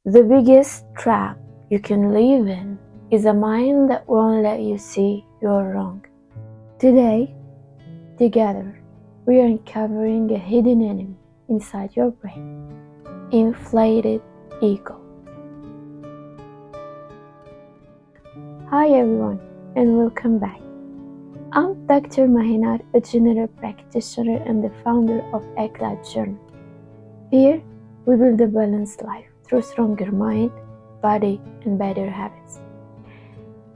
The biggest trap you can live in is a mind that won't let you see you're wrong. Today, together, we are uncovering a hidden enemy inside your brain: inflated ego. Hi everyone, and welcome back. I'm Dr. Mahinat, a general practitioner and the founder of A Cloud Journey. Here, we build a balanced life through stronger mind, body, and better habits.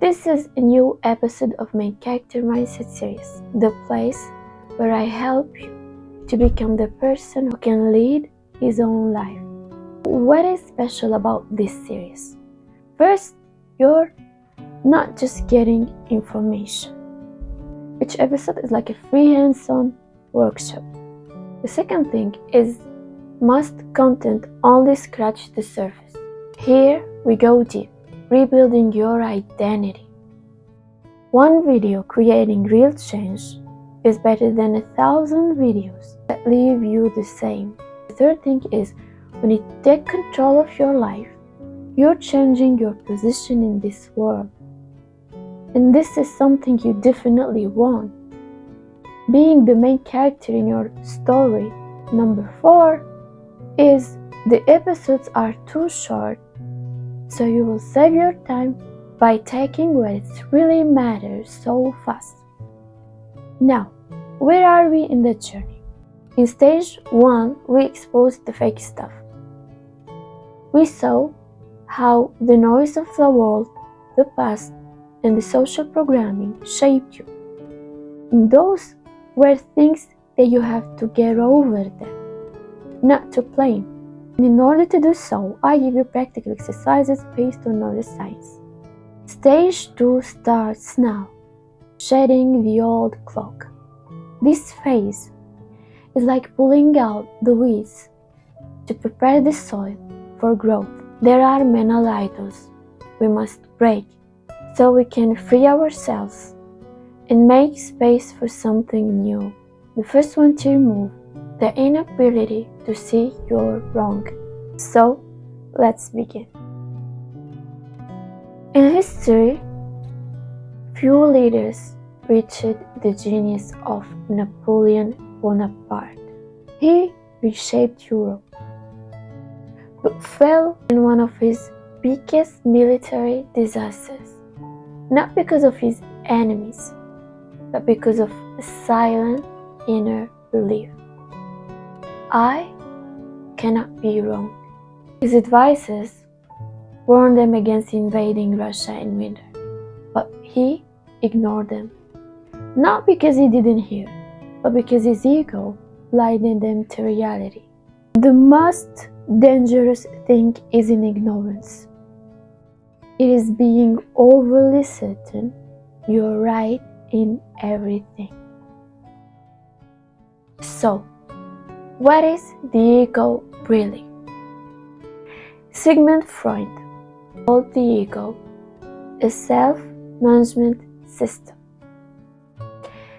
This is a new episode of my Character Mindset series, the place where I help you to become the person who can lead his own life. What is special about this series? First, you're not just getting information. Each episode is like a free hands-on workshop. The second thing is most content only scratch the surface. Here we go deep, rebuilding your identity. One video creating real change is better than 1,000 videos that leave you the same. The third thing is when you take control of your life, you're changing your position in this world. And this is something you definitely want. Being the main character in your story. Number 4 is the episodes are too short, so you will save your time by taking what it really matters so fast. Now, where are we in the journey? In stage 1, we exposed the fake stuff. We saw how the noise of the world, the past, and the social programming shaped you. And those were things that you have to get over them, not to blame. And in order to do so, I give you practical exercises based on neuroscience. Stage 2 starts now, shedding the old cloak. This phase is like pulling out the weeds to prepare the soil for growth. There are mental idols we must break so we can free ourselves and make space for something new. The first one to remove: the inability to see you're wrong. So, let's begin. In history, few leaders reached the genius of Napoleon Bonaparte. He reshaped Europe, but fell in one of his biggest military disasters, not because of his enemies, but because of a silent inner belief: I cannot be wrong. His advisors warned them against invading Russia in winter, but he ignored them. Not because he didn't hear, but because his ego blinded them to reality. The most dangerous thing isn't ignorance. It is being overly certain you're right in everything. So, what is the ego really? Sigmund Freud called the ego a self-management system.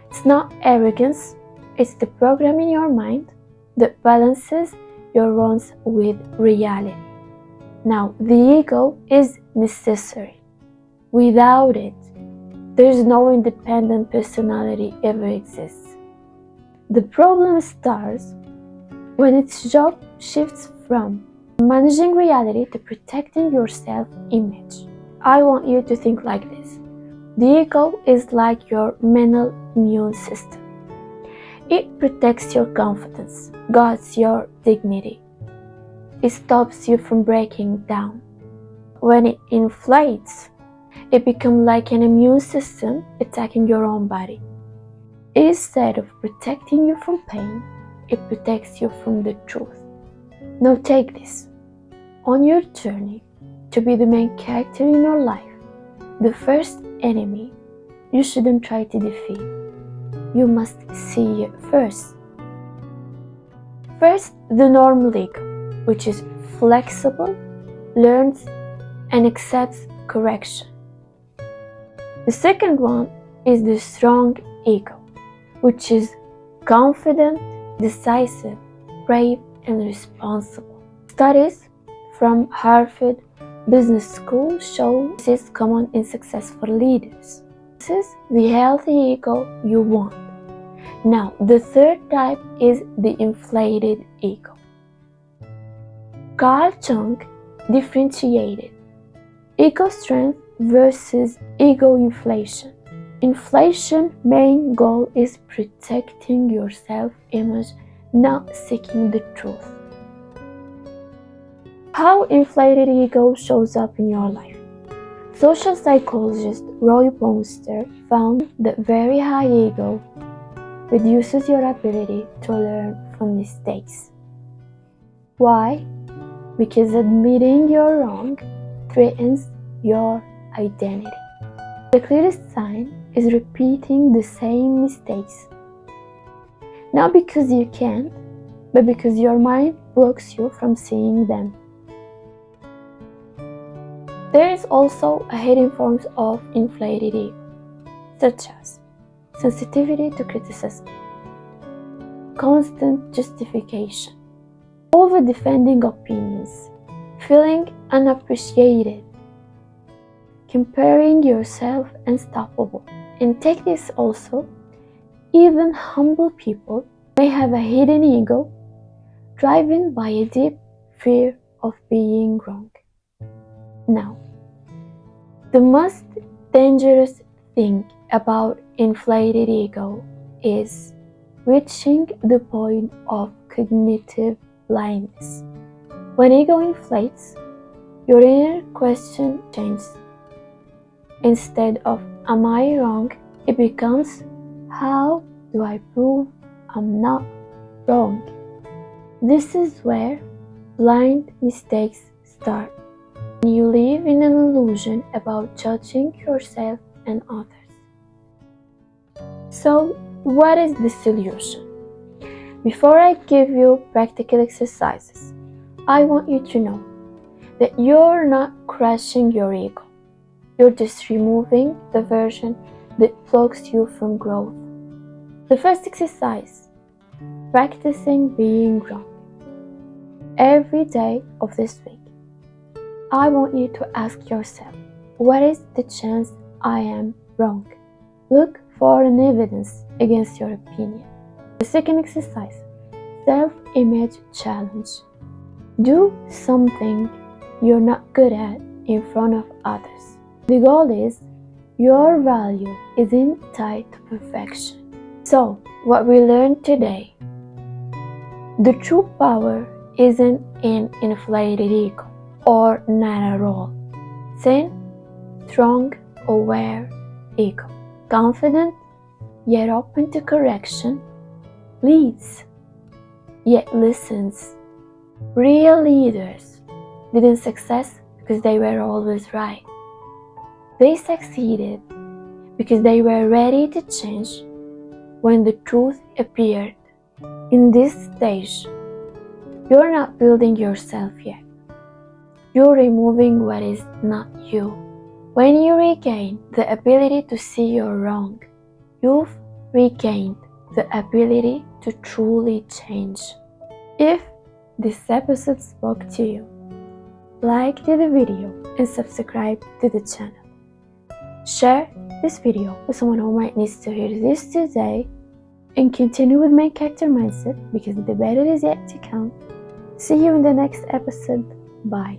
It's not arrogance, it's the program in your mind that balances your wants with reality. Now, the ego is necessary. Without it, there's no independent personality ever exists. The problem starts when its job shifts from managing reality to protecting your self-image. I want you to think like this. The ego is like your mental immune system. It protects your confidence, guards your dignity. It stops you from breaking down. When it inflates, it becomes like an immune system attacking your own body. Instead of protecting you from pain, it protects you from the truth. Now take this. On your journey to be the main character in your life, the first enemy you shouldn't try to defeat. You must see it first. First, the normal ego, which is flexible, learns, and accepts correction. The second one is the strong ego, which is confident, decisive, brave, and responsible. Studies from Harvard Business School show this is common in successful leaders. This is the healthy ego you want. Now, the third type is the inflated ego. Carl Jung differentiated ego strength versus ego inflation. Inflation main goal is protecting your self-image, not seeking the truth. How inflated ego shows up in your life. Social psychologist Roy Baumeister found that very high ego reduces your ability to learn from mistakes. Why? Because admitting you're wrong threatens your identity. The clearest sign is repeating the same mistakes. Not because you can't, but because your mind blocks you from seeing them. There is also a hidden form of inflated ego, such as sensitivity to criticism, constant justification, over-defending opinions, feeling unappreciated, comparing yourself unstoppable. And take this also, even humble people may have a hidden ego driven by a deep fear of being wrong. Now, the most dangerous thing about inflated ego is reaching the point of cognitive blindness. When ego inflates, your inner question changes. Instead of "Am I wrong?" it becomes "How do I prove I'm not wrong?" This is where blind mistakes start. You live in an illusion about judging yourself and others. So, what is the solution? Before I give you practical exercises, I want you to know that you're not crushing your ego. You're just removing the version that blocks you from growth. The first exercise, practicing being wrong. Every day of this week, I want you to ask yourself, what is the chance I am wrong? Look for an evidence against your opinion. The second exercise, self-image challenge. Do something you're not good at in front of others. The goal is your value isn't tied to perfection. So, what we learned today, the true power isn't in inflated ego or not at all. It's in strong, aware ego. Confident, yet open to correction, leads, yet listens. Real leaders didn't succeed because they were always right. They succeeded because they were ready to change when the truth appeared. In this stage, you're not building yourself yet. You're removing what is not you. When you regain the ability to see you're wrong, you've regained the ability to truly change. If this episode spoke to you, like the video and subscribe to the channel. Share this video with someone who might need to hear this today, and continue with main character mindset because the better is yet to come. See you in the next episode. Bye.